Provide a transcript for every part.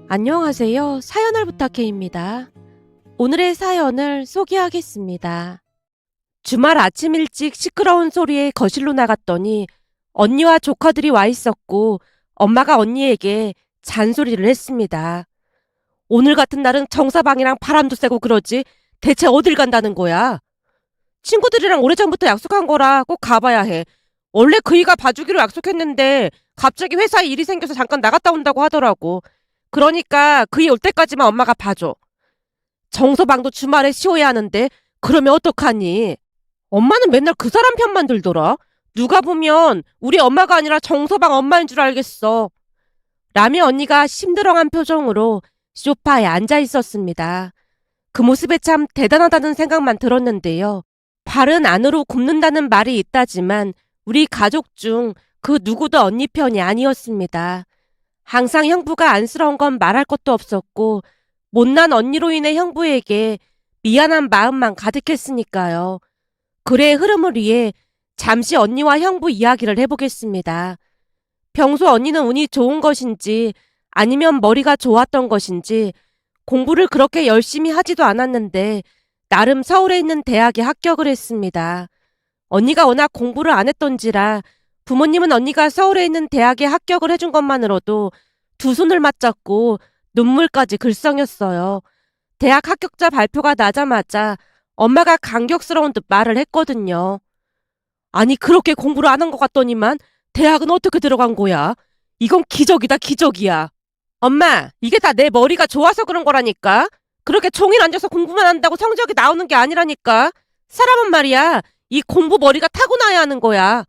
안녕하세요. 사연을 부탁해입니다. 오늘의 사연을 소개하겠습니다. 주말 아침 일찍 시끄러운 소리에 거실로 나갔더니 언니와 조카들이 와 있었고 엄마가 언니에게 잔소리를 했습니다. 오늘 같은 날은 정사방이랑 바람도 쐬고 그러지 대체 어딜 간다는 거야? 친구들이랑 오래전부터 약속한 거라 꼭 가봐야 해. 원래 그이가 봐주기로 약속했는데 갑자기 회사에 일이 생겨서 잠깐 나갔다 온다고 하더라고. 그러니까 그이 올 때까지만 엄마가 봐줘. 정서방도 주말에 쉬어야 하는데 그러면 어떡하니? 엄마는 맨날 그 사람 편만 들더라. 누가 보면 우리 엄마가 아니라 정서방 엄마인 줄 알겠어. 라며 언니가 심드렁한 표정으로 소파에 앉아 있었습니다. 그 모습에 참 대단하다는 생각만 들었는데요. 발은 안으로 굽는다는 말이 있다지만 우리 가족 중 그 누구도 언니 편이 아니었습니다. 항상 형부가 안쓰러운 건 말할 것도 없었고 못난 언니로 인해 형부에게 미안한 마음만 가득했으니까요. 글의 흐름을 위해 잠시 언니와 형부 이야기를 해보겠습니다. 평소 언니는 운이 좋은 것인지 아니면 머리가 좋았던 것인지 공부를 그렇게 열심히 하지도 않았는데 나름 서울에 있는 대학에 합격을 했습니다. 언니가 워낙 공부를 안 했던지라 부모님은 언니가 서울에 있는 대학에 합격을 해준 것만으로도 두 손을 맞잡고 눈물까지 글썽였어요. 대학 합격자 발표가 나자마자 엄마가 감격스러운 듯 말을 했거든요. 아니 그렇게 공부를 안 한 것 같더니만 대학은 어떻게 들어간 거야? 이건 기적이다 기적이야. 엄마 이게 다 내 머리가 좋아서 그런 거라니까. 그렇게 종일 앉아서 공부만 한다고 성적이 나오는 게 아니라니까. 사람은 말이야 이 공부 머리가 타고나야 하는 거야.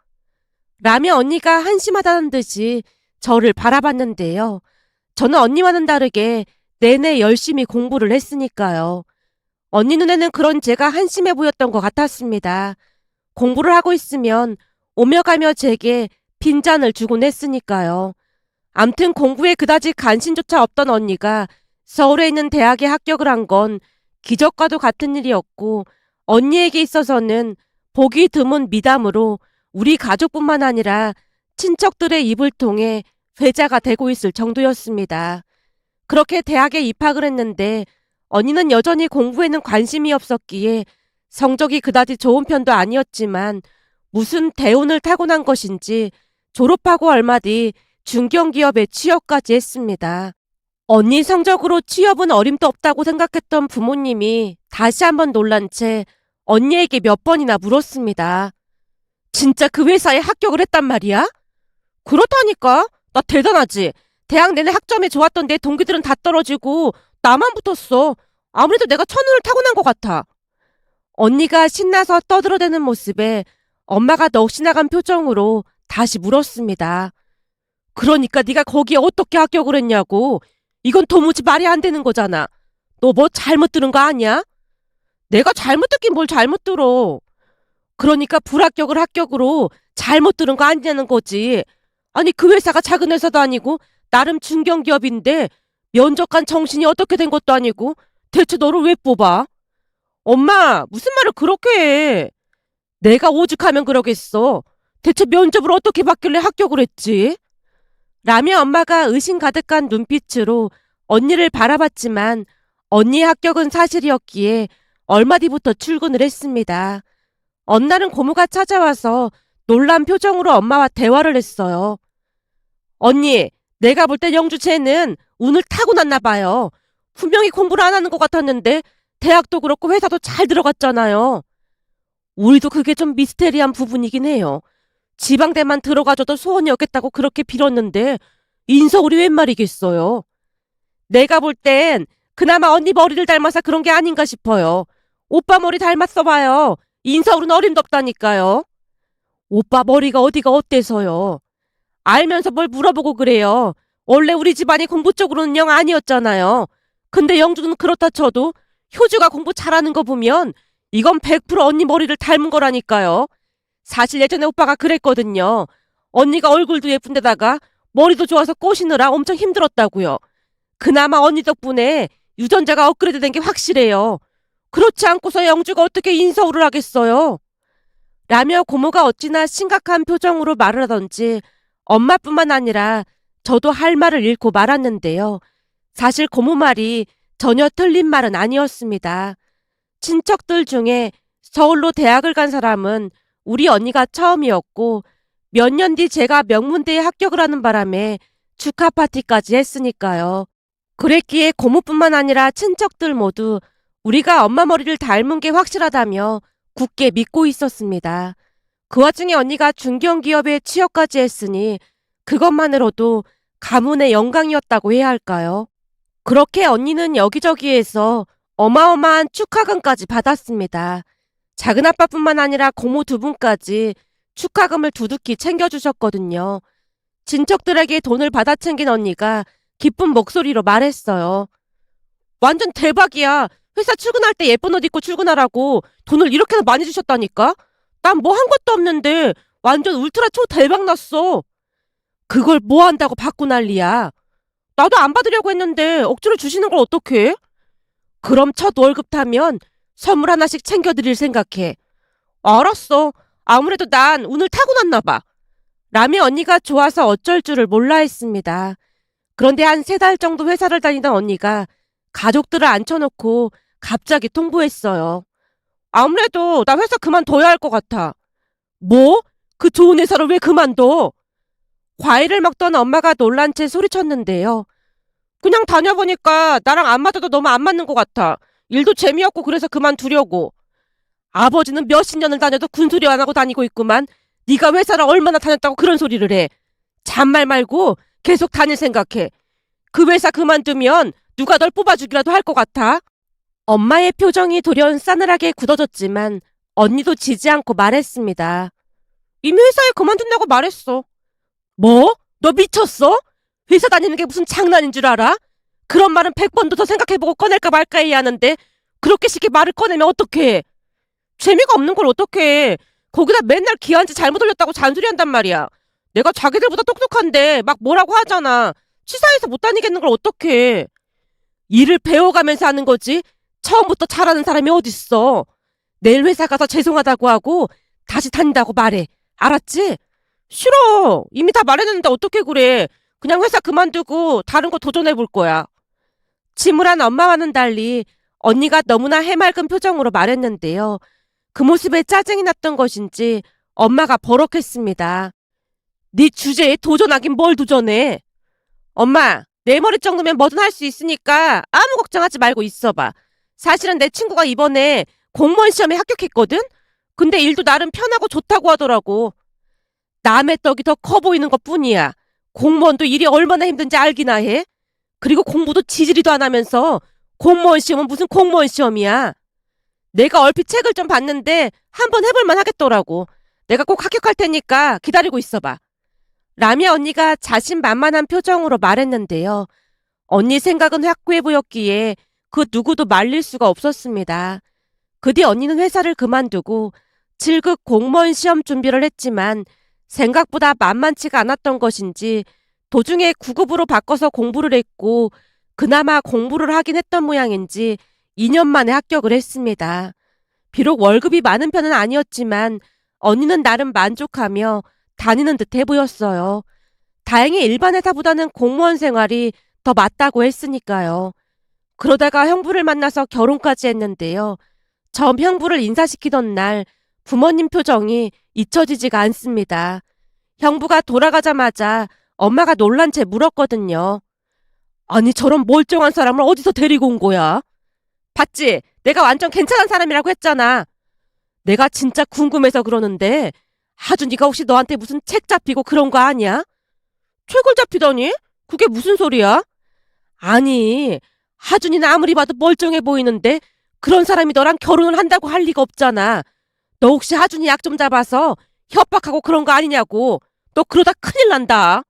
라며 언니가 한심하다는 듯이 저를 바라봤는데요. 저는 언니와는 다르게 내내 열심히 공부를 했으니까요. 언니 눈에는 그런 제가 한심해 보였던 것 같았습니다. 공부를 하고 있으면 오며 가며 제게 빈잔을 주곤 했으니까요. 암튼 공부에 그다지 관심조차 없던 언니가 서울에 있는 대학에 합격을 한 건 기적과도 같은 일이었고 언니에게 있어서는 보기 드문 미담으로 우리 가족뿐만 아니라 친척들의 입을 통해 회자가 되고 있을 정도였습니다. 그렇게 대학에 입학을 했는데 언니는 여전히 공부에는 관심이 없었기에 성적이 그다지 좋은 편도 아니었지만 무슨 대운을 타고난 것인지 졸업하고 얼마 뒤 중견기업에 취업까지 했습니다. 언니 성적으로 취업은 어림도 없다고 생각했던 부모님이 다시 한번 놀란 채 언니에게 몇 번이나 물었습니다. 진짜 그 회사에 합격을 했단 말이야? 그렇다니까. 나 대단하지. 대학 내내 학점이 좋았던 내 동기들은 다 떨어지고 나만 붙었어. 아무래도 내가 천운을 타고난 것 같아. 언니가 신나서 떠들어대는 모습에 엄마가 넋이 나간 표정으로 다시 물었습니다. 그러니까 네가 거기에 어떻게 합격을 했냐고. 이건 도무지 말이 안 되는 거잖아. 너 뭐 잘못 들은 거 아니야? 내가 잘못 듣긴 뭘 잘못 들어. 그러니까 불합격을 합격으로 잘못 들은 거 아니냐는 거지. 아니 그 회사가 작은 회사도 아니고 나름 중견기업인데 면접관 정신이 어떻게 된 것도 아니고 대체 너를 왜 뽑아? 엄마 무슨 말을 그렇게 해. 내가 오죽하면 그러겠어. 대체 면접을 어떻게 받길래 합격을 했지? 라며 엄마가 의심 가득한 눈빛으로 언니를 바라봤지만 언니의 합격은 사실이었기에 얼마 뒤부터 출근을 했습니다. 어느 날은 고모가 찾아와서 놀란 표정으로 엄마와 대화를 했어요. 언니, 내가 볼 때 영주 쟤는 운을 타고났나 봐요. 분명히 공부를 안 하는 것 같았는데 대학도 그렇고 회사도 잘 들어갔잖아요. 우리도 그게 좀 미스테리한 부분이긴 해요. 지방대만 들어가줘도 소원이 없겠다고 그렇게 빌었는데 인서울이 웬 말이겠어요. 내가 볼 땐 그나마 언니 머리를 닮아서 그런 게 아닌가 싶어요. 오빠 머리 닮았어 봐요. 인서울은 어림도 없다니까요. 오빠 머리가 어디가 어때서요? 알면서 뭘 물어보고 그래요. 원래 우리 집안이 공부 쪽으로는 영 아니었잖아요. 근데 영주는 그렇다 쳐도 효주가 공부 잘하는 거 보면 이건 100% 언니 머리를 닮은 거라니까요. 사실 예전에 오빠가 그랬거든요. 언니가 얼굴도 예쁜데다가 머리도 좋아서 꼬시느라 엄청 힘들었다고요. 그나마 언니 덕분에 유전자가 업그레이드 된 게 확실해요. 그렇지 않고서 영주가 어떻게 인서울을 하겠어요? 라며 고모가 어찌나 심각한 표정으로 말을 하던지 엄마뿐만 아니라 저도 할 말을 잃고 말았는데요. 사실 고모 말이 전혀 틀린 말은 아니었습니다. 친척들 중에 서울로 대학을 간 사람은 우리 언니가 처음이었고 몇 년 뒤 제가 명문대에 합격을 하는 바람에 축하 파티까지 했으니까요. 그랬기에 고모뿐만 아니라 친척들 모두 우리가 엄마 머리를 닮은 게 확실하다며 굳게 믿고 있었습니다. 그 와중에 언니가 중견기업에 취업까지 했으니 그것만으로도 가문의 영광이었다고 해야 할까요? 그렇게 언니는 여기저기에서 어마어마한 축하금까지 받았습니다. 작은아빠뿐만 아니라 고모 두 분까지 축하금을 두둑히 챙겨주셨거든요. 친척들에게 돈을 받아 챙긴 언니가 기쁜 목소리로 말했어요. 완전 대박이야. 회사 출근할 때 예쁜 옷 입고 출근하라고 돈을 이렇게나 많이 주셨다니까? 난 뭐 한 것도 없는데 완전 울트라 초 대박 났어. 그걸 뭐 한다고 받고 난리야. 나도 안 받으려고 했는데 억지로 주시는 걸 어떡해? 그럼 첫 월급 타면 선물 하나씩 챙겨드릴 생각해. 알았어. 아무래도 난 운을 타고났나 봐. 라며 언니가 좋아서 어쩔 줄을 몰라 했습니다. 그런데 한 3달 정도 회사를 다니던 언니가 가족들을 앉혀놓고 갑자기 통보했어요. 아무래도 나 회사 그만둬야 할 것 같아. 뭐? 그 좋은 회사를 왜 그만둬? 과일을 먹던 엄마가 놀란 채 소리쳤는데요. 그냥 다녀보니까 나랑 안 맞아도 너무 안 맞는 것 같아. 일도 재미없고 그래서 그만두려고. 아버지는 몇십 년을 다녀도 군소리 안 하고 다니고 있구만. 네가 회사를 얼마나 다녔다고 그런 소리를 해. 잔말 말고 계속 다닐 생각해. 그 회사 그만두면 누가 널 뽑아주기라도 할 것 같아? 엄마의 표정이 돌연 싸늘하게 굳어졌지만 언니도 지지 않고 말했습니다. 이미 회사에 그만둔다고 말했어. 뭐? 너 미쳤어? 회사 다니는 게 무슨 장난인 줄 알아? 그런 말은 100번도 더 생각해보고 꺼낼까 말까 해야 하는데 그렇게 쉽게 말을 꺼내면 어떡해? 재미가 없는 걸 어떡해? 거기다 맨날 기한제 잘못 올렸다고 잔소리한단 말이야. 내가 자기들보다 똑똑한데 막 뭐라고 하잖아. 치사해서 못 다니겠는 걸 어떡해? 일을 배워가면서 하는 거지. 처음부터 잘하는 사람이 어딨어. 내일 회사 가서 죄송하다고 하고 다시 다닌다고 말해. 알았지? 싫어. 이미 다 말했는데 어떻게 그래. 그냥 회사 그만두고 다른 거 도전해볼 거야. 침울한 엄마와는 달리 언니가 너무나 해맑은 표정으로 말했는데요. 그 모습에 짜증이 났던 것인지 엄마가 버럭했습니다. 네 주제에 도전하긴 뭘 도전해. 엄마, 내 머리 정도면 뭐든 할 수 있으니까 아무 걱정하지 말고 있어봐. 사실은 내 친구가 이번에 공무원 시험에 합격했거든? 근데 일도 나름 편하고 좋다고 하더라고. 남의 떡이 더 커 보이는 것 뿐이야. 공무원도 일이 얼마나 힘든지 알기나 해? 그리고 공부도 지지리도 안 하면서 공무원 시험은 무슨 공무원 시험이야. 내가 얼핏 책을 좀 봤는데 한번 해볼만 하겠더라고. 내가 꼭 합격할 테니까 기다리고 있어봐. 라며 언니가 자신만만한 표정으로 말했는데요. 언니 생각은 확고해 보였기에 그 누구도 말릴 수가 없었습니다. 그 뒤 언니는 회사를 그만두고 질극 공무원 시험 준비를 했지만 생각보다 만만치가 않았던 것인지 도중에 9급으로 바꿔서 공부를 했고 그나마 공부를 하긴 했던 모양인지 2년 만에 합격을 했습니다. 비록 월급이 많은 편은 아니었지만 언니는 나름 만족하며 다니는 듯해 보였어요. 다행히 일반 회사보다는 공무원 생활이 더 맞다고 했으니까요. 그러다가 형부를 만나서 결혼까지 했는데요. 전 형부를 인사시키던 날 부모님 표정이 잊혀지지가 않습니다. 형부가 돌아가자마자 엄마가 놀란 채 물었거든요. 아니 저런 멀쩡한 사람을 어디서 데리고 온 거야? 봤지? 내가 완전 괜찮은 사람이라고 했잖아. 내가 진짜 궁금해서 그러는데 하준이가 혹시 너한테 무슨 책 잡히고 그런 거 아니야? 책을 잡히다니? 그게 무슨 소리야? 아니 하준이는 아무리 봐도 멀쩡해 보이는데 그런 사람이 너랑 결혼을 한다고 할 리가 없잖아. 너 혹시 하준이 약 좀 잡아서 협박하고 그런 거 아니냐고. 너 그러다 큰일 난다.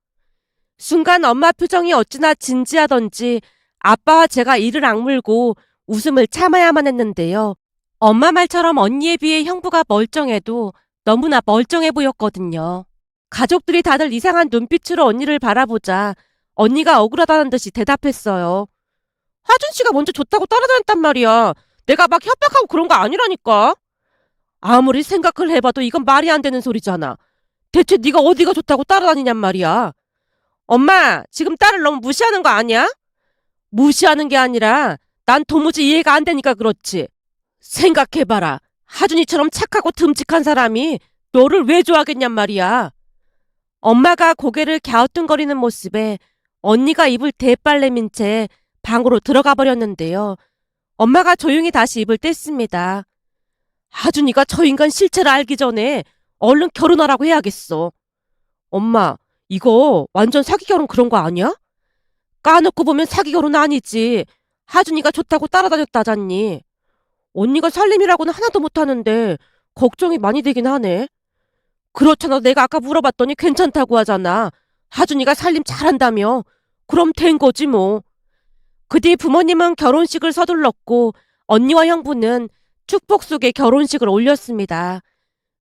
순간 엄마 표정이 어찌나 진지하던지 아빠와 제가 이를 악물고 웃음을 참아야만 했는데요. 엄마 말처럼 언니에 비해 형부가 멀쩡해도 너무나 멀쩡해 보였거든요. 가족들이 다들 이상한 눈빛으로 언니를 바라보자 언니가 억울하다는 듯이 대답했어요. 하준 씨가 먼저 좋다고 따라다녔단 말이야. 내가 막 협박하고 그런 거 아니라니까. 아무리 생각을 해봐도 이건 말이 안 되는 소리잖아. 대체 네가 어디가 좋다고 따라다니냔 말이야. 엄마, 지금 딸을 너무 무시하는 거 아니야? 무시하는 게 아니라 난 도무지 이해가 안 되니까 그렇지. 생각해봐라. 하준이처럼 착하고 듬직한 사람이 너를 왜 좋아하겠냔 말이야. 엄마가 고개를 갸우뚱거리는 모습에 언니가 입을 대빨 내민 채 방으로 들어가 버렸는데요. 엄마가 조용히 다시 입을 뗐습니다. 하준이가 저 인간 실체를 알기 전에 얼른 결혼하라고 해야겠어. 엄마, 이거 완전 사기 결혼 그런 거 아니야? 까놓고 보면 사기 결혼 아니지. 하준이가 좋다고 따라다녔다잖니. 언니가 살림이라고는 하나도 못하는데 걱정이 많이 되긴 하네. 그렇잖아. 내가 아까 물어봤더니 괜찮다고 하잖아. 하준이가 살림 잘한다며. 그럼 된 거지 뭐. 그 뒤 부모님은 결혼식을 서둘렀고 언니와 형부는 축복 속에 결혼식을 올렸습니다.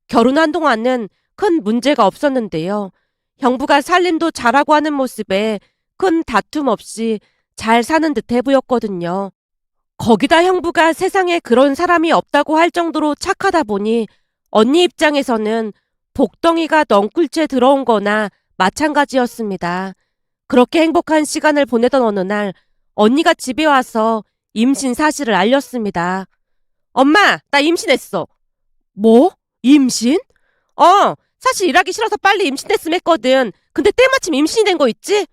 결혼한 동안은 큰 문제가 없었는데요. 형부가 살림도 잘하고 하는 모습에 큰 다툼 없이 잘 사는 듯해 보였거든요. 거기다 형부가 세상에 그런 사람이 없다고 할 정도로 착하다 보니 언니 입장에서는 복덩이가 넝쿨째 들어온 거나 마찬가지였습니다. 그렇게 행복한 시간을 보내던 어느 날 언니가 집에 와서 임신 사실을 알렸습니다. 엄마, 나 임신했어. 뭐? 임신? 사실 일하기 싫어서 빨리 임신했음 했거든. 근데 때마침 임신이 된 거 있지?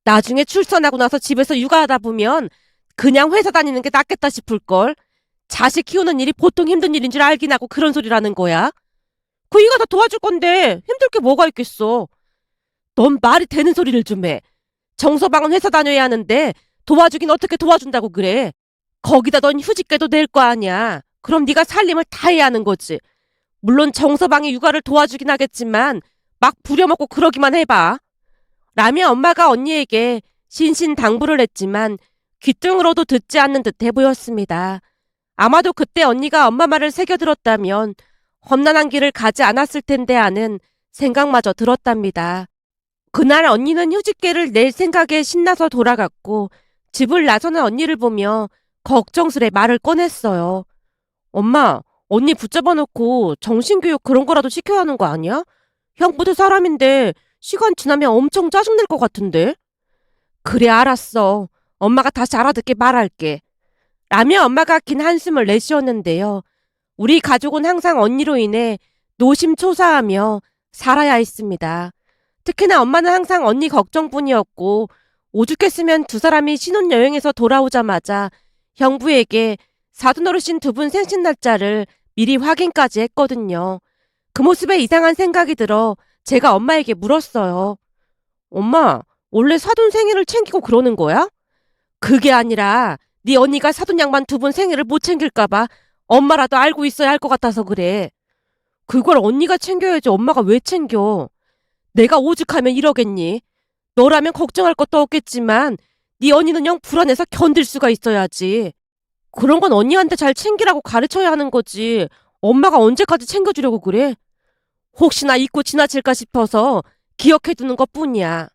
나중에 출산하고 나서 집에서 육아하다 보면 그냥 회사 다니는 게 낫겠다 싶을걸. 자식 키우는 일이 보통 힘든 일인 줄 알긴 하고 그런 소리라는 거야. 그 이가 다 도와줄 건데 힘들 게 뭐가 있겠어. 넌 말이 되는 소리를 좀 해. 정서방은 회사 다녀야 하는데 도와주긴 어떻게 도와준다고 그래. 거기다 넌 휴직계도 낼 거 아니야. 그럼 네가 살림을 다 해야 하는 거지. 물론 정서방이 육아를 도와주긴 하겠지만 막 부려먹고 그러기만 해봐. 라며 엄마가 언니에게 신신당부를 했지만 귀등으로도 듣지 않는 듯해 보였습니다. 아마도 그때 언니가 엄마 말을 새겨들었다면 험난한 길을 가지 않았을 텐데 하는 생각마저 들었답니다. 그날 언니는 휴직계를 낼 생각에 신나서 돌아갔고 집을 나서는 언니를 보며 걱정스레 말을 꺼냈어요. 엄마, 언니 붙잡아 놓고 정신교육 그런 거라도 시켜야 하는 거 아니야? 형부도 사람인데 시간 지나면 엄청 짜증낼 것 같은데? 그래, 알았어. 엄마가 다시 알아듣게 말할게. 라며 엄마가 긴 한숨을 내쉬었는데요. 우리 가족은 항상 언니로 인해 노심초사하며 살아야 했습니다. 특히나 엄마는 항상 언니 걱정뿐이었고 오죽했으면 두 사람이 신혼여행에서 돌아오자마자 형부에게 사돈어르신 두 분 생신 날짜를 미리 확인까지 했거든요. 그 모습에 이상한 생각이 들어 제가 엄마에게 물었어요. 엄마, 원래 사돈 생일을 챙기고 그러는 거야? 그게 아니라 네 언니가 사돈 양반 두 분 생일을 못 챙길까봐 엄마라도 알고 있어야 할 것 같아서 그래. 그걸 언니가 챙겨야지 엄마가 왜 챙겨? 내가 오죽하면 이러겠니? 너라면 걱정할 것도 없겠지만 네 언니는 영 불안해서 견딜 수가 있어야지. 그런 건 언니한테 잘 챙기라고 가르쳐야 하는 거지. 엄마가 언제까지 챙겨주려고 그래? 혹시나 잊고 지나칠까 싶어서 기억해두는 것뿐이야.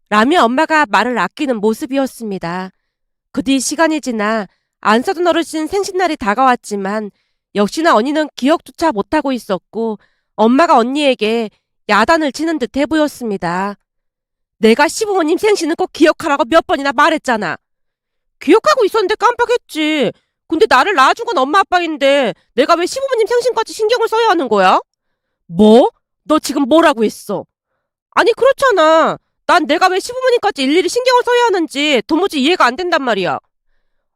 라며 엄마가 말을 아끼는 모습이었습니다. 그 뒤 시간이 지나 안 사돈 어르신 생신날이 다가왔지만 역시나 언니는 기억조차 못하고 있었고 엄마가 언니에게 야단을 치는 듯해 보였습니다. 내가 시부모님 생신은 꼭 기억하라고 몇 번이나 말했잖아. 기억하고 있었는데 깜빡했지. 근데 나를 낳아준 건 엄마 아빠인데 내가 왜 시부모님 생신까지 신경을 써야 하는 거야? 뭐? 너 지금 뭐라고 했어? 아니 그렇잖아. 난 내가 왜 시부모님까지 일일이 신경을 써야 하는지 도무지 이해가 안 된단 말이야.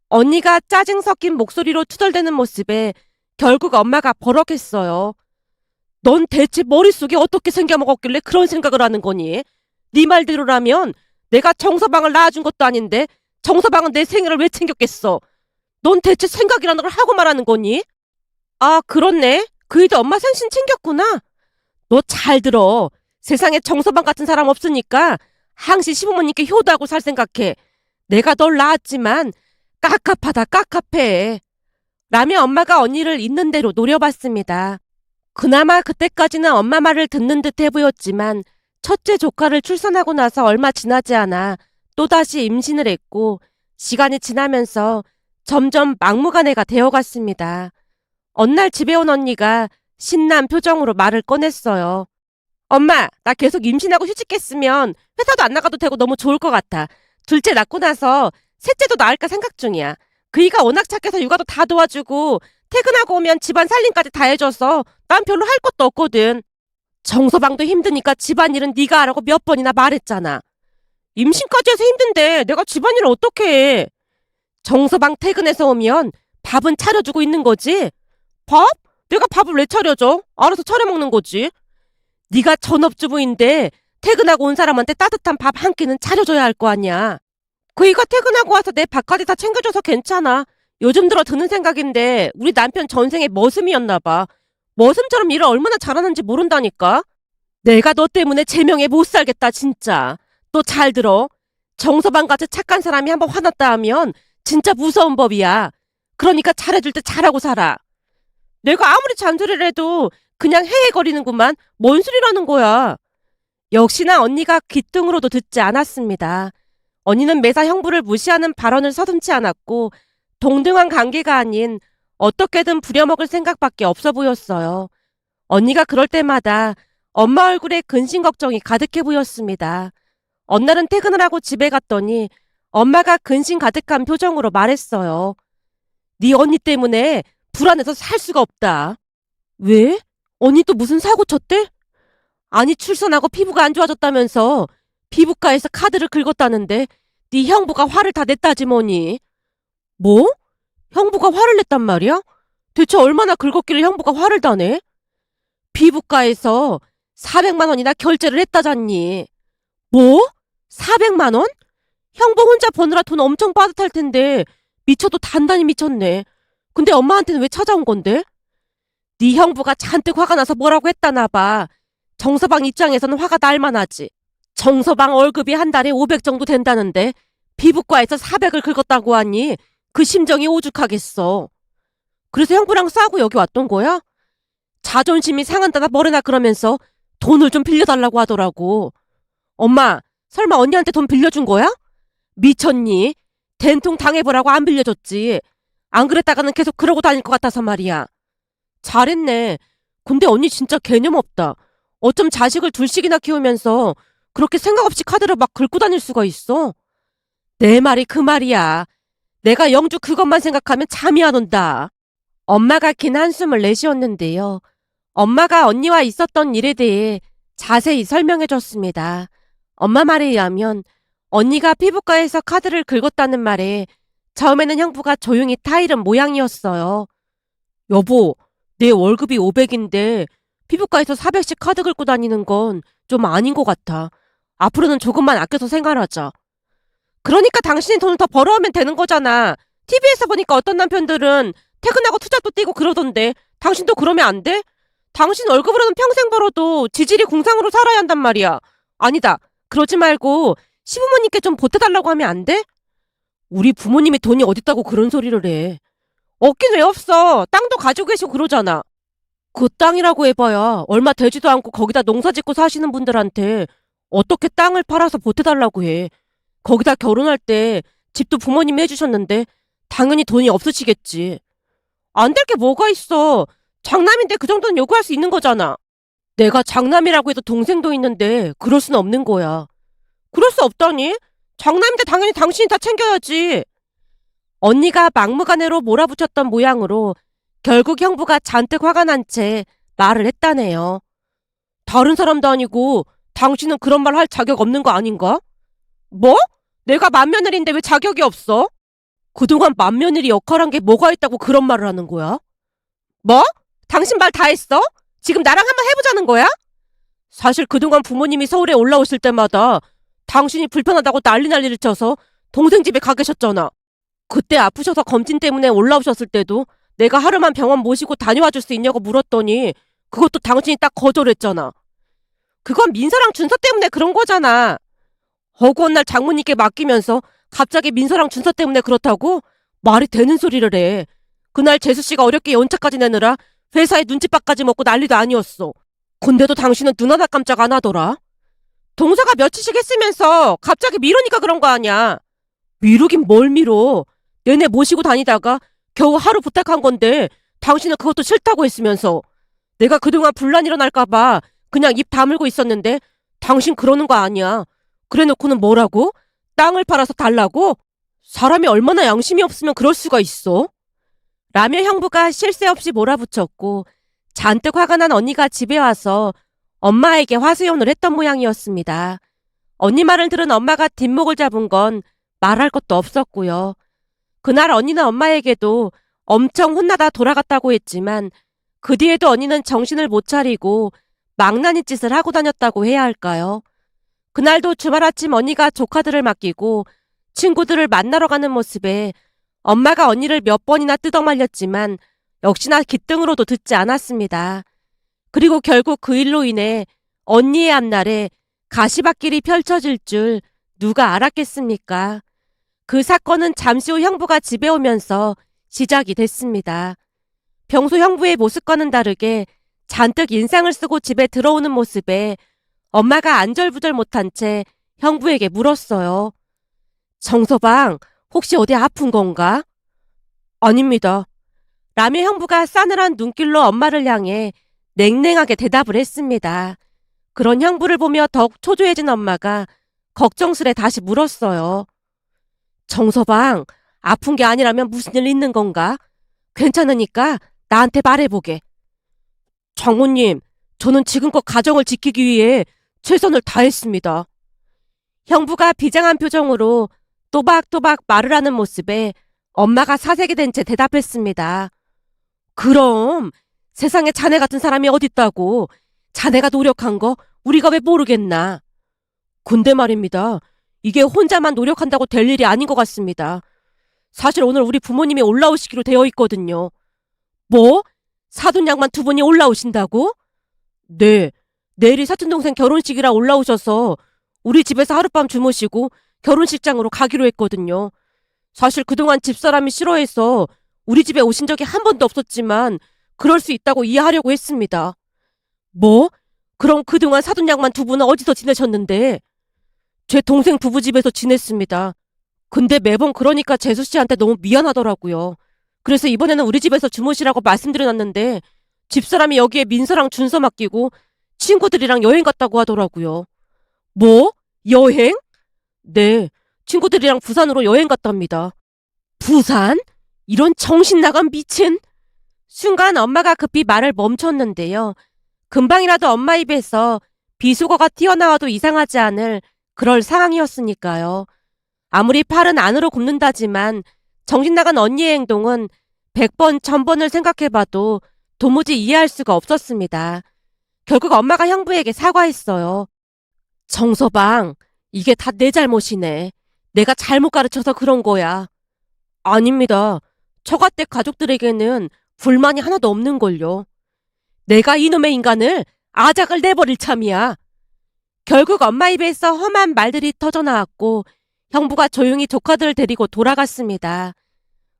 언니가 짜증 섞인 목소리로 투덜대는 모습에 결국 엄마가 버럭했어요. 넌 대체 머릿속에 어떻게 생겨먹었길래 그런 생각을 하는 거니? 네 말대로라면 내가 정서방을 낳아준 것도 아닌데 정서방은 내 생일을 왜 챙겼겠어? 넌 대체 생각이라는 걸 하고 말하는 거니? 아, 그렇네. 그이도 엄마 생신 챙겼구나. 너 잘 들어. 세상에 정서방 같은 사람 없으니까 항시 시부모님께 효도하고 살 생각해. 내가 널 낳았지만 깝깝하다 깝깝해. 라며 엄마가 언니를 있는 대로 노려봤습니다. 그나마 그때까지는 엄마 말을 듣는 듯해 보였지만 첫째 조카를 출산하고 나서 얼마 지나지 않아 또다시 임신을 했고 시간이 지나면서 점점 막무가내가 되어갔습니다. 어느 날 집에 온 언니가 신난 표정으로 말을 꺼냈어요. 엄마, 나 계속 임신하고 휴직했으면 회사도 안 나가도 되고 너무 좋을 것 같아. 둘째 낳고 나서 셋째도 낳을까 생각 중이야. 그이가 워낙 착해서 육아도 다 도와주고 퇴근하고 오면 집안 살림까지 다 해줘서 난 별로 할 것도 없거든. 정서방도 힘드니까 집안일은 네가 하라고 몇 번이나 말했잖아. 임신까지 해서 힘든데 내가 집안일을 어떻게 해. 정서방 퇴근해서 오면 밥은 차려주고 있는 거지. 밥? 내가 밥을 왜 차려줘? 알아서 차려 먹는 거지. 네가 전업주부인데 퇴근하고 온 사람한테 따뜻한 밥 한 끼는 차려줘야 할 거 아니야. 그이가 퇴근하고 와서 내 밥까지 다 챙겨줘서 괜찮아. 요즘 들어 드는 생각인데 우리 남편 전생에 머슴이었나 봐. 머슴처럼 일을 얼마나 잘하는지 모른다니까. 내가 너 때문에 제명에 못 살겠다 진짜. 너 잘 들어. 정서방같이 착한 사람이 한번 화났다 하면 진짜 무서운 법이야. 그러니까 잘해줄 때 잘하고 살아. 내가 아무리 잔소리를 해도 그냥 헤헤거리는구만. 뭔 소리라는 거야. 역시나 언니가 귀등으로도 듣지 않았습니다. 언니는 매사 형부를 무시하는 발언을 서슴지 않았고 동등한 관계가 아닌 어떻게든 부려먹을 생각밖에 없어 보였어요. 언니가 그럴 때마다 엄마 얼굴에 근심 걱정이 가득해 보였습니다. 어느 날은 퇴근을 하고 집에 갔더니 엄마가 근심 가득한 표정으로 말했어요. 네 언니 때문에 불안해서 살 수가 없다. 왜? 언니 또 무슨 사고 쳤대? 아니 출산하고 피부가 안 좋아졌다면서 피부과에서 카드를 긁었다는데 네 형부가 화를 다 냈다지 뭐니. 뭐? 형부가 화를 냈단 말이야? 대체 얼마나 긁었길래 형부가 화를 다 내? 피부과에서 400만 원이나 결제를 했다잖니. 뭐? 400만 원? 형부 혼자 버느라 돈 엄청 빠듯할 텐데 미쳐도 단단히 미쳤네. 근데 엄마한테는 왜 찾아온 건데? 네 형부가 잔뜩 화가 나서 뭐라고 했다나 봐. 정서방 입장에서는 화가 날 만하지. 정서방 월급이 한 달에 500 정도 된다는데 피부과에서 400을 긁었다고 하니 그 심정이 오죽하겠어. 그래서 형부랑 싸우고 여기 왔던 거야? 자존심이 상한다나 뭐래나 그러면서 돈을 좀 빌려달라고 하더라고. 엄마, 설마 언니한테 돈 빌려준 거야? 미쳤니? 된통 당해보라고 안 빌려줬지. 안 그랬다가는 계속 그러고 다닐 것 같아서 말이야. 잘했네. 근데 언니 진짜 개념 없다. 어쩜 자식을 둘씩이나 키우면서 그렇게 생각 없이 카드를 막 긁고 다닐 수가 있어? 내 말이 그 말이야. 내가 영주 그것만 생각하면 잠이 안 온다. 엄마가 긴 한숨을 내쉬었는데요. 엄마가 언니와 있었던 일에 대해 자세히 설명해 줬습니다. 엄마 말에 의하면 언니가 피부과에서 카드를 긁었다는 말에 처음에는 형부가 조용히 타이른 모양이었어요. 여보, 내 월급이 500인데 피부과에서 400씩 카드 긁고 다니는 건 좀 아닌 것 같아. 앞으로는 조금만 아껴서 생활하자. 그러니까 당신이 돈을 더 벌어오면 되는 거잖아. TV에서 보니까 어떤 남편들은 퇴근하고 투자도 뛰고 그러던데 당신도 그러면 안 돼? 당신 월급으로는 평생 벌어도 지질이 궁상으로 살아야 한단 말이야. 아니다. 그러지 말고 시부모님께 좀 보태달라고 하면 안 돼? 우리 부모님이 돈이 어딨다고 그런 소리를 해. 없긴 왜 없어. 땅도 가지고 계시고 그러잖아. 그 땅이라고 해봐야 얼마 되지도 않고 거기다 농사 짓고 사시는 분들한테 어떻게 땅을 팔아서 보태달라고 해. 거기다 결혼할 때 집도 부모님이 해주셨는데 당연히 돈이 없으시겠지. 안 될 게 뭐가 있어. 장남인데 그 정도는 요구할 수 있는 거잖아. 내가 장남이라고 해도 동생도 있는데 그럴 수는 없는 거야. 그럴 수 없다니? 장남인데 당연히 당신이 다 챙겨야지. 언니가 막무가내로 몰아붙였던 모양으로 결국 형부가 잔뜩 화가 난 채 말을 했다네요. 다른 사람도 아니고 당신은 그런 말 할 자격 없는 거 아닌가? 뭐? 내가 맏며느리인데 왜 자격이 없어? 그동안 맏며느리 역할한 게 뭐가 있다고 그런 말을 하는 거야? 뭐? 당신 말 다 했어? 지금 나랑 한번 해보자는 거야? 사실 그동안 부모님이 서울에 올라오실 때마다 당신이 불편하다고 난리를 쳐서 동생 집에 가 계셨잖아. 그때 아프셔서 검진 때문에 올라오셨을 때도 내가 하루만 병원 모시고 다녀와 줄 수 있냐고 물었더니 그것도 당신이 딱 거절했잖아. 그건 민서랑 준서 때문에 그런 거잖아. 허구한 날 장모님께 맡기면서 갑자기 민서랑 준서 때문에 그렇다고 말이 되는 소리를 해. 그날 재수씨가 어렵게 연차까지 내느라 회사에 눈칫밥까지 먹고 난리도 아니었어. 근데도 당신은 눈 하나 깜짝 안 하더라. 동서가 며칠씩 했으면서 갑자기 미루니까 그런 거 아니야. 미루긴 뭘 미뤄. 내내 모시고 다니다가 겨우 하루 부탁한 건데 당신은 그것도 싫다고 했으면서. 내가 그동안 분란 일어날까봐 그냥 입 다물고 있었는데 당신 그러는 거 아니야. 그래놓고는 뭐라고? 땅을 팔아서 달라고? 사람이 얼마나 양심이 없으면 그럴 수가 있어? 라며 형부가 쉴 새 없이 몰아붙였고 잔뜩 화가 난 언니가 집에 와서 엄마에게 화수연을 했던 모양이었습니다. 언니 말을 들은 엄마가 뒷목을 잡은 건 말할 것도 없었고요. 그날 언니는 엄마에게도 엄청 혼나다 돌아갔다고 했지만 그 뒤에도 언니는 정신을 못 차리고 망나니 짓을 하고 다녔다고 해야 할까요? 그날도 주말 아침 언니가 조카들을 맡기고 친구들을 만나러 가는 모습에 엄마가 언니를 몇 번이나 뜯어말렸지만 역시나 기등으로도 듣지 않았습니다. 그리고 결국 그 일로 인해 언니의 앞날에 가시밭길이 펼쳐질 줄 누가 알았겠습니까? 그 사건은 잠시 후 형부가 집에 오면서 시작이 됐습니다. 평소 형부의 모습과는 다르게 잔뜩 인상을 쓰고 집에 들어오는 모습에 엄마가 안절부절 못한 채 형부에게 물었어요. 정서방, 혹시 어디 아픈 건가? 아닙니다. 라며 형부가 싸늘한 눈길로 엄마를 향해 냉랭하게 대답을 했습니다. 그런 형부를 보며 더욱 초조해진 엄마가 걱정스레 다시 물었어요. 정서방, 아픈 게 아니라면 무슨 일 있는 건가? 괜찮으니까 나한테 말해보게. 장모님, 저는 지금껏 가정을 지키기 위해 최선을 다했습니다. 형부가 비장한 표정으로 또박또박 말을 하는 모습에 엄마가 사색이 된 채 대답했습니다. 그럼 세상에 자네 같은 사람이 어딨다고. 자네가 노력한 거 우리가 왜 모르겠나. 근데 말입니다. 이게 혼자만 노력한다고 될 일이 아닌 것 같습니다. 사실 오늘 우리 부모님이 올라오시기로 되어 있거든요. 뭐? 사돈 양반 두 분이 올라오신다고? 네. 내일이 사촌동생 결혼식이라 올라오셔서 우리 집에서 하룻밤 주무시고 결혼식장으로 가기로 했거든요. 사실 그동안 집사람이 싫어해서 우리 집에 오신 적이 한 번도 없었지만 그럴 수 있다고 이해하려고 했습니다. 뭐? 그럼 그동안 사돈 양반 두 분은 어디서 지내셨는데? 제 동생 부부 집에서 지냈습니다. 근데 매번 그러니까 재수 씨한테 너무 미안하더라고요. 그래서 이번에는 우리 집에서 주무시라고 말씀드려놨는데 집사람이 여기에 민서랑 준서 맡기고 친구들이랑 여행 갔다고 하더라고요. 뭐? 여행? 네, 친구들이랑 부산으로 여행 갔답니다. 부산? 이런 정신 나간 미친! 순간 엄마가 급히 말을 멈췄는데요. 금방이라도 엄마 입에서 비속어가 튀어나와도 이상하지 않을 그럴 상황이었으니까요. 아무리 팔은 안으로 굽는다지만 정신 나간 언니의 행동은 100번, 1000번을 생각해봐도 도무지 이해할 수가 없었습니다. 결국 엄마가 형부에게 사과했어요. 정서방, 이게 다 내 잘못이네. 내가 잘못 가르쳐서 그런 거야. 아닙니다. 처가댁 가족들에게는 불만이 하나도 없는걸요. 내가 이놈의 인간을 아작을 내버릴 참이야. 결국 엄마 입에서 험한 말들이 터져나왔고 형부가 조용히 조카들을 데리고 돌아갔습니다.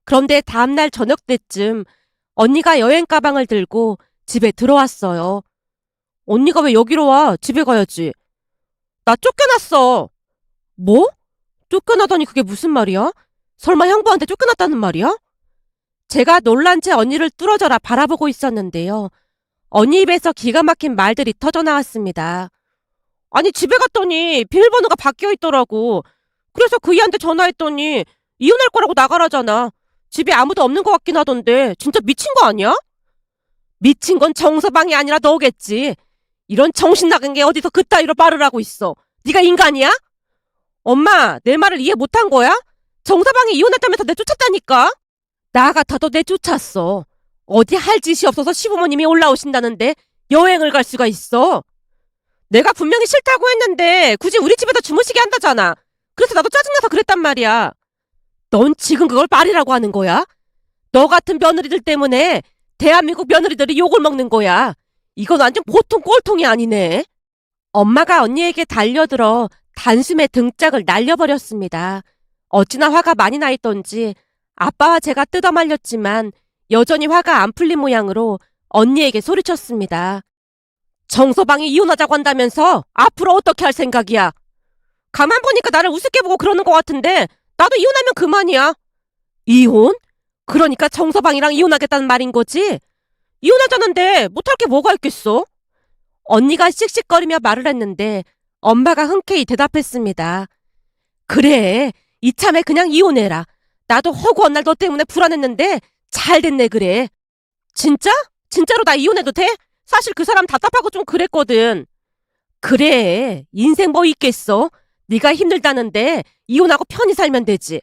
그런데 다음날 저녁 때쯤 언니가 여행 가방을 들고 집에 들어왔어요. 언니가 왜 여기로 와? 집에 가야지. 나 쫓겨났어. 뭐? 쫓겨나다니 그게 무슨 말이야? 설마 형부한테 쫓겨났다는 말이야? 제가 놀란 채 언니를 뚫어져라 바라보고 있었는데요. 언니 입에서 기가 막힌 말들이 터져나왔습니다. 아니 집에 갔더니 비밀번호가 바뀌어 있더라고. 그래서 그이한테 전화했더니 이혼할 거라고 나가라잖아. 집에 아무도 없는 것 같긴 하던데 진짜 미친 거 아니야? 미친 건 정서방이 아니라 너겠지. 이런 정신 나간 게 어디서 그따위로 말을 하고 있어. 네가 인간이야? 엄마, 내 말을 이해 못한 거야? 정서방이 이혼했다면서 내쫓았다니까? 나 같아도 내쫓았어. 어디 할 짓이 없어서 시부모님이 올라오신다는데 여행을 갈 수가 있어. 내가 분명히 싫다고 했는데 굳이 우리 집에서 주무시게 한다잖아. 그래서 나도 짜증나서 그랬단 말이야. 넌 지금 그걸 말이라고 하는 거야? 너 같은 며느리들 때문에 대한민국 며느리들이 욕을 먹는 거야. 이건 완전 보통 꼴통이 아니네. 엄마가 언니에게 달려들어 단숨에 등짝을 날려버렸습니다. 어찌나 화가 많이 나 있던지 아빠와 제가 뜯어말렸지만 여전히 화가 안 풀린 모양으로 언니에게 소리쳤습니다. 정서방이 이혼하자고 한다면서 앞으로 어떻게 할 생각이야? 가만 보니까 나를 우습게 보고 그러는 것 같은데 나도 이혼하면 그만이야. 이혼? 그러니까 정서방이랑 이혼하겠다는 말인 거지? 이혼하자는데 못할 게 뭐가 있겠어? 언니가 씩씩거리며 말을 했는데 엄마가 흔쾌히 대답했습니다. 그래, 이참에 그냥 이혼해라. 나도 허구한 날 너 때문에 불안했는데 잘 됐네 그래. 진짜? 진짜로 나 이혼해도 돼? 사실 그 사람 답답하고 좀 그랬거든. 그래. 인생 뭐 있겠어? 네가 힘들다는데 이혼하고 편히 살면 되지.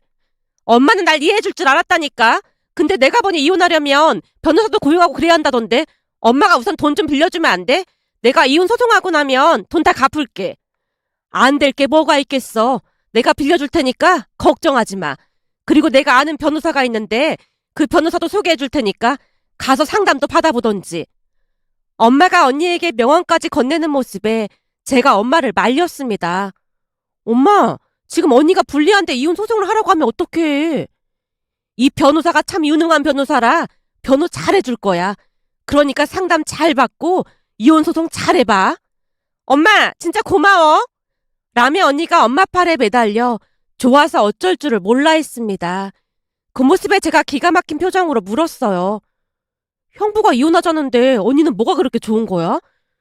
엄마는 날 이해해줄 줄 알았다니까. 근데 내가 보니 이혼하려면 변호사도 고용하고 그래야 한다던데. 엄마가 우선 돈 좀 빌려주면 안 돼? 내가 이혼 소송하고 나면 돈 다 갚을게. 안 될 게 뭐가 있겠어. 내가 빌려줄 테니까 걱정하지 마. 그리고 내가 아는 변호사가 있는데 그 변호사도 소개해 줄 테니까 가서 상담도 받아보던지. 엄마가 언니에게 명언까지 건네는 모습에 제가 엄마를 말렸습니다. 엄마, 지금 언니가 불리한데 이혼 소송을 하라고 하면 어떡해. 이 변호사가 참 유능한 변호사라 변호 잘해줄 거야. 그러니까 상담 잘 받고 이혼 소송 잘해봐. 엄마, 진짜 고마워. 라며 언니가 엄마 팔에 매달려 좋아서 어쩔 줄을 몰라 했습니다. 그 모습에 제가 기가 막힌 표정으로 물었어요. 형부가 이혼하자는데 언니는 뭐가 그렇게 좋은 거야?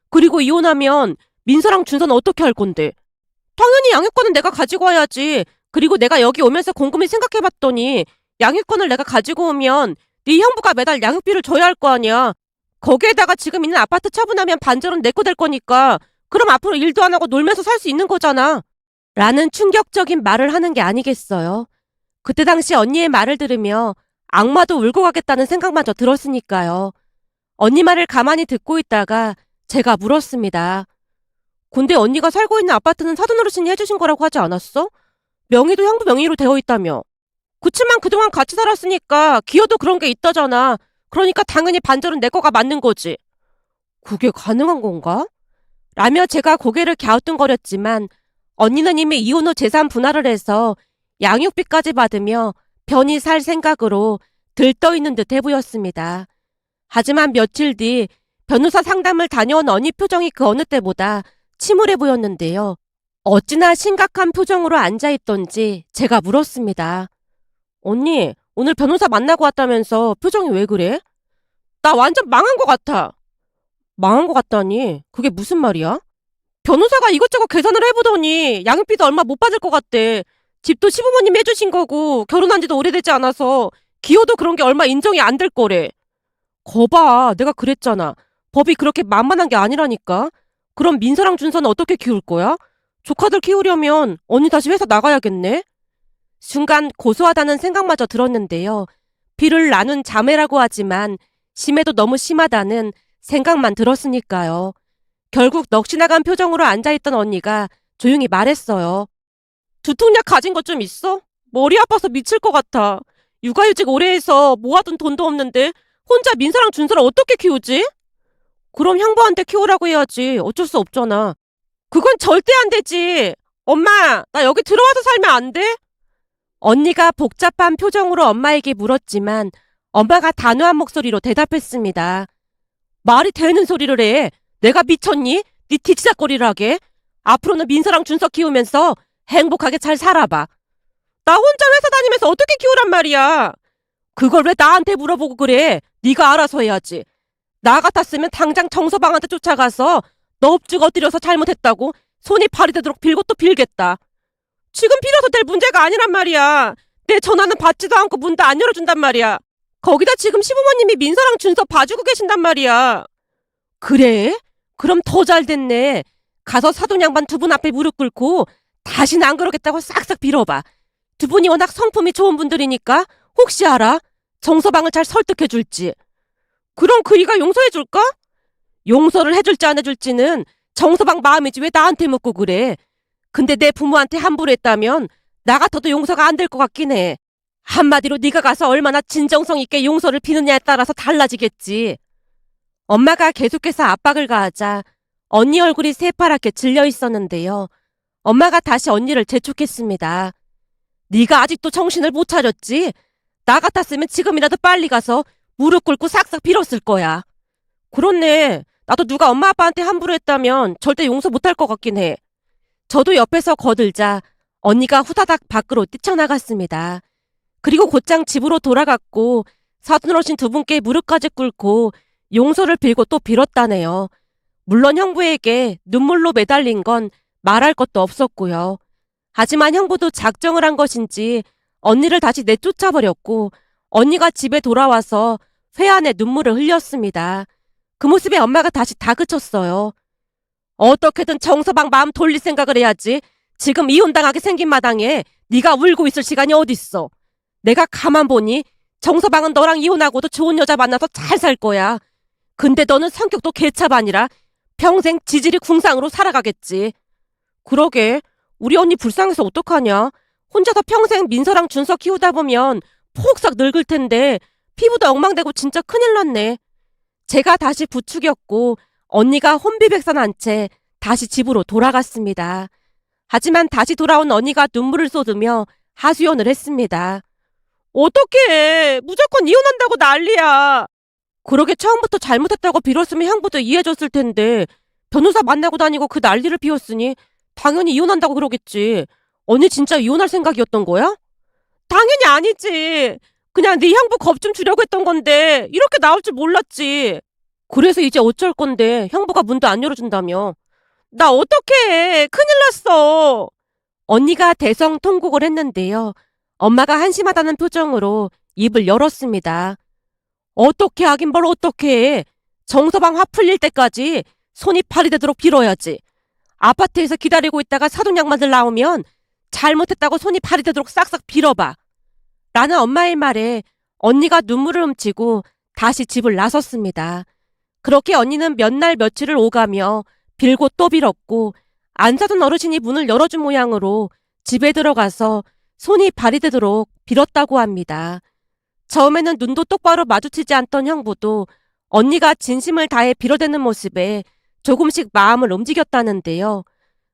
그리고 이혼하면 민서랑 준서는 어떻게 할 건데? 당연히 양육권은 내가 가지고 와야지. 그리고 내가 여기 오면서 곰곰이 생각해봤더니 양육권을 내가 가지고 오면 네 형부가 매달 양육비를 줘야 할 거 아니야. 거기에다가 지금 있는 아파트 처분하면 반절은 내 거 될 거니까 그럼 앞으로 일도 안 하고 놀면서 살 수 있는 거잖아. 라는 충격적인 말을 하는 게 아니겠어요. 그때 당시 언니의 말을 들으며 악마도 울고 가겠다는 생각마저 들었으니까요. 언니 말을 가만히 듣고 있다가 제가 물었습니다. 근데 언니가 살고 있는 아파트는 사돈어르신이 해주신 거라고 하지 않았어? 명의도 형부 명의로 되어 있다며. 그치만 그동안 같이 살았으니까 기여도 그런 게 있다잖아. 그러니까 당연히 반절은 내 거가 맞는 거지. 그게 가능한 건가? 라며 제가 고개를 갸우뚱거렸지만 언니는 이미 이혼 후 재산 분할을 해서 양육비까지 받으며 편히 살 생각으로 들떠있는 듯해 보였습니다. 하지만 며칠 뒤 변호사 상담을 다녀온 언니 표정이 그 어느 때보다 침울해 보였는데요. 어찌나 심각한 표정으로 앉아있던지 제가 물었습니다. 언니, 오늘 변호사 만나고 왔다면서 표정이 왜 그래? 나 완전 망한 것 같아. 망한 것 같다니? 그게 무슨 말이야? 변호사가 이것저것 계산을 해보더니 양육비도 얼마 못 받을 것 같대. 집도 시부모님이 해주신 거고 결혼한 지도 오래되지 않아서 기여도 그런 게 얼마 인정이 안 될 거래. 거봐, 내가 그랬잖아. 법이 그렇게 만만한 게 아니라니까. 그럼 민서랑 준서는 어떻게 키울 거야? 조카들 키우려면 언니 다시 회사 나가야겠네? 순간 고소하다는 생각마저 들었는데요. 피를 나눈 자매라고 하지만 심해도 너무 심하다는 생각만 들었으니까요. 결국 넋이 나간 표정으로 앉아있던 언니가 조용히 말했어요. 두통약 가진 것 좀 있어? 머리 아파서 미칠 것 같아. 육아휴직 오래 해서 모아둔 돈도 없는데 혼자 민서랑 준서를 어떻게 키우지? 그럼 형부한테 키우라고 해야지. 어쩔 수 없잖아. 그건 절대 안 되지. 엄마, 나 여기 들어와서 살면 안 돼? 언니가 복잡한 표정으로 엄마에게 물었지만 엄마가 단호한 목소리로 대답했습니다. 말이 되는 소리를 해. 내가 미쳤니? 네 뒤치작거리를 하게. 앞으로는 민서랑 준서 키우면서 행복하게 잘 살아봐. 나 혼자 회사 다니면서 어떻게 키우란 말이야. 그걸 왜 나한테 물어보고 그래. 네가 알아서 해야지. 나 같았으면 당장 정서방한테 쫓아가서 넙죽 엎드려서 잘못했다고 손이 발이 되도록 빌고 또 빌겠다. 지금 빌어서 될 문제가 아니란 말이야. 내 전화는 받지도 않고 문도 안 열어준단 말이야. 거기다 지금 시부모님이 민서랑 준서 봐주고 계신단 말이야. 그래? 그럼 더 잘 됐네. 가서 사돈 양반 두 분 앞에 무릎 꿇고 다시는 안 그러겠다고 싹싹 빌어봐. 두 분이 워낙 성품이 좋은 분들이니까 혹시 알아? 정서방을 잘 설득해줄지. 그럼 그이가 용서해줄까? 용서를 해줄지 안 해줄지는 정서방 마음이지 왜 나한테 묻고 그래. 근데 내 부모한테 함부로 했다면 나 같아도 용서가 안 될 것 같긴 해. 한마디로 네가 가서 얼마나 진정성 있게 용서를 비느냐에 따라서 달라지겠지. 엄마가 계속해서 압박을 가하자 언니 얼굴이 새파랗게 질려 있었는데요. 엄마가 다시 언니를 재촉했습니다. 네가 아직도 정신을 못 차렸지? 나 같았으면 지금이라도 빨리 가서 무릎 꿇고 싹싹 빌었을 거야. 그렇네. 나도 누가 엄마 아빠한테 함부로 했다면 절대 용서 못할 것 같긴 해. 저도 옆에서 거들자 언니가 후다닥 밖으로 뛰쳐나갔습니다. 그리고 곧장 집으로 돌아갔고 사돈어르신 두 분께 무릎까지 꿇고 용서를 빌고 또 빌었다네요. 물론 형부에게 눈물로 매달린 건 말할 것도 없었고요. 하지만 형부도 작정을 한 것인지 언니를 다시 내쫓아버렸고 언니가 집에 돌아와서 회 안에 눈물을 흘렸습니다. 그 모습에 엄마가 다시 다그쳤어요. 어떻게든 정서방 마음 돌릴 생각을 해야지. 지금 이혼당하게 생긴 마당에 네가 울고 있을 시간이 어딨어. 내가 가만 보니 정서방은 너랑 이혼하고도 좋은 여자 만나서 잘 살 거야. 근데 너는 성격도 개차반이라 평생 지질이 궁상으로 살아가겠지. 그러게 우리 언니 불쌍해서 어떡하냐. 혼자서 평생 민서랑 준서 키우다 보면 폭삭 늙을 텐데 피부도 엉망되고 진짜 큰일 났네. 제가 다시 부추겼고 언니가 혼비백산한 채 다시 집으로 돌아갔습니다. 하지만 다시 돌아온 언니가 눈물을 쏟으며 하소연을 했습니다. 어떡해. 무조건 이혼한다고 난리야. 그러게 처음부터 잘못했다고 빌었으면 형부도 이해해줬을 텐데 변호사 만나고 다니고 그 난리를 피웠으니 당연히 이혼한다고 그러겠지. 언니 진짜 이혼할 생각이었던 거야? 당연히 아니지. 그냥 네 형부 겁 좀 주려고 했던 건데 이렇게 나올 줄 몰랐지. 그래서 이제 어쩔 건데 형부가 문도 안 열어준다며. 나 어떡해. 큰일 났어. 언니가 대성통곡을 했는데요. 엄마가 한심하다는 표정으로 입을 열었습니다. 어떻게 하긴 뭘 어떻게 해. 정서방 화 풀릴 때까지 손이 발이 되도록 빌어야지. 아파트에서 기다리고 있다가 사돈양반들 나오면 잘못했다고 손이 발이 되도록 싹싹 빌어봐. 라는 엄마의 말에 언니가 눈물을 훔치고 다시 집을 나섰습니다. 그렇게 언니는 몇 날 며칠을 오가며 빌고 또 빌었고 안 사돈 어르신이 문을 열어준 모양으로 집에 들어가서 손이 발이 되도록 빌었다고 합니다. 처음에는 눈도 똑바로 마주치지 않던 형부도 언니가 진심을 다해 빌어대는 모습에 조금씩 마음을 움직였다는데요.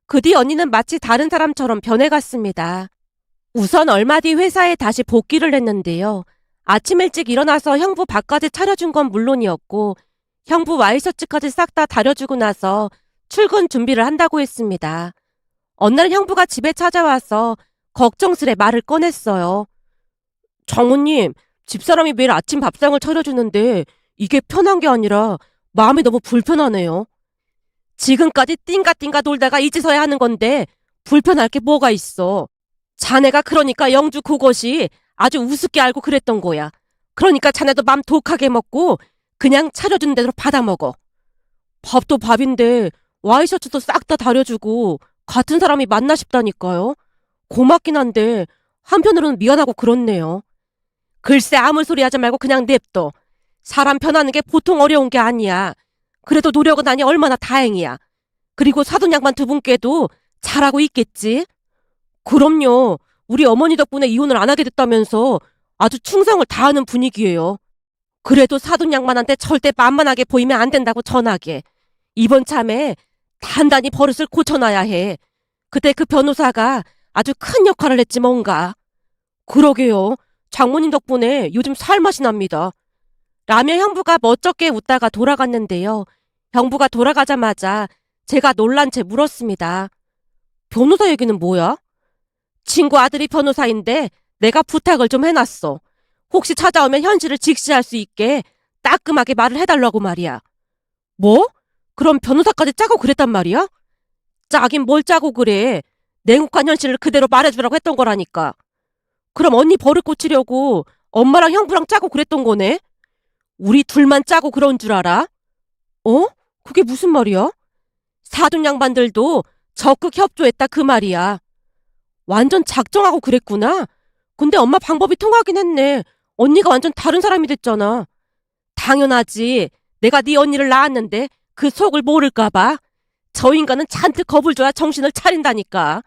그 뒤 언니는 마치 다른 사람처럼 변해갔습니다. 우선 얼마 뒤 회사에 다시 복귀를 했는데요. 아침 일찍 일어나서 형부 밥까지 차려준 건 물론이었고 형부 와이셔츠까지 싹 다 다려주고 나서 출근 준비를 한다고 했습니다. 어느 날 형부가 집에 찾아와서 걱정스레 말을 꺼냈어요. 장모님, 집사람이 매일 아침 밥상을 차려주는데 이게 편한 게 아니라 마음이 너무 불편하네요. 지금까지 띵가띵가 놀다가 이제서야 하는 건데 불편할 게 뭐가 있어. 자네가 그러니까 영주 그것이 아주 우습게 알고 그랬던 거야. 그러니까 자네도 맘 독하게 먹고 그냥 차려준 대로 받아먹어. 밥도 밥인데 와이셔츠도 싹 다 다려주고 같은 사람이 맞나 싶다니까요. 고맙긴 한데 한편으로는 미안하고 그렇네요. 글쎄 아무 소리 하지 말고 그냥 냅둬. 사람 편하는 게 보통 어려운 게 아니야. 그래도 노력은 하니 얼마나 다행이야. 그리고 사돈 양반 두 분께도 잘하고 있겠지? 그럼요. 우리 어머니 덕분에 이혼을 안 하게 됐다면서 아주 충성을 다하는 분위기예요. 그래도 사돈 양반한테 절대 만만하게 보이면 안 된다고 전하게. 이번 참에 단단히 버릇을 고쳐놔야 해. 그때 그 변호사가 아주 큰 역할을 했지 뭔가. 그러게요. 장모님 덕분에 요즘 살맛이 납니다. 라며 형부가 멋쩍게 웃다가 돌아갔는데요. 형부가 돌아가자마자 제가 놀란 채 물었습니다. 변호사 얘기는 뭐야? 친구 아들이 변호사인데 내가 부탁을 좀 해놨어. 혹시 찾아오면 현실을 직시할 수 있게 따끔하게 말을 해달라고 말이야. 뭐? 그럼 변호사까지 짜고 그랬단 말이야? 짜긴 뭘 짜고 그래. 냉혹한 현실을 그대로 말해주라고 했던 거라니까. 그럼 언니 버릇 고치려고 엄마랑 형부랑 짜고 그랬던 거네? 우리 둘만 짜고 그런 줄 알아? 어? 그게 무슨 말이야? 사돈 양반들도 적극 협조했다 그 말이야. 완전 작정하고 그랬구나. 근데 엄마 방법이 통하긴 했네. 언니가 완전 다른 사람이 됐잖아. 당연하지. 내가 네 언니를 낳았는데 그 속을 모를까 봐. 저 인간은 잔뜩 겁을 줘야 정신을 차린다니까.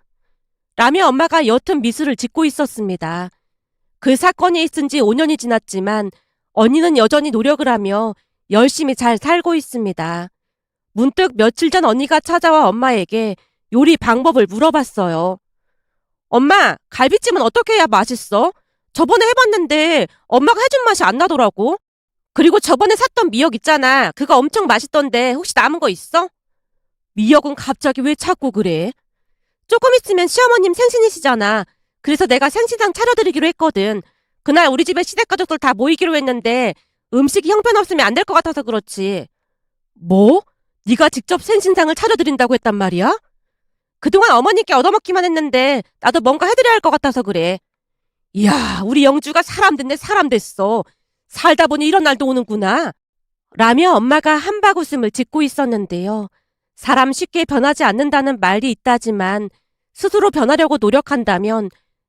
라며 엄마가 옅은 미소를 짓고 있었습니다. 그 사건이 있은 지 5년이 지났지만 언니는 여전히 노력을 하며 열심히 잘 살고 있습니다. 문득 며칠 전 언니가 찾아와 엄마에게 요리 방법을 물어봤어요. 엄마, 갈비찜은 어떻게 해야 맛있어? 저번에 해봤는데 엄마가 해준 맛이 안 나더라고. 그리고 저번에 샀던 미역 있잖아. 그거 엄청 맛있던데 혹시 남은 거 있어? 미역은 갑자기 왜 찾고 그래? 조금 있으면 시어머님 생신이시잖아. 그래서 내가 생신상 차려드리기로 했거든. 그날 우리 집에 시댁가족들 다 모이기로 했는데 음식이 형편없으면 안 될 것 같아서 그렇지. 뭐? 네가 직접 생신상을 차려드린다고 했단 말이야? 그동안 어머니께 얻어먹기만 했는데 나도 뭔가 해드려야 할 것 같아서 그래. 이야, 우리 영주가 사람 됐네, 사람 됐어. 살다 보니 이런 날도 오는구나. 라며 엄마가 한박웃음을 짓고 있었는데요. 사람 쉽게 변하지 않는다는 말이 있다지만 스스로 변하려고 노력한다면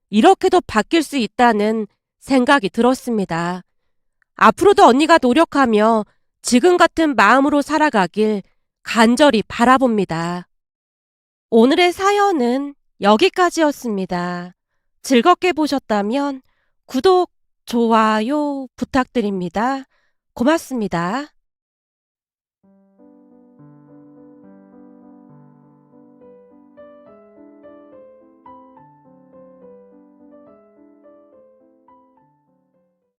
이렇게도 바뀔 수 있다는 생각이 들었습니다. 앞으로도 언니가 노력하며 지금 같은 마음으로 살아가길 간절히 바라봅니다. 오늘의 사연은 여기까지였습니다. 즐겁게 보셨다면 구독, 좋아요 부탁드립니다. 고맙습니다.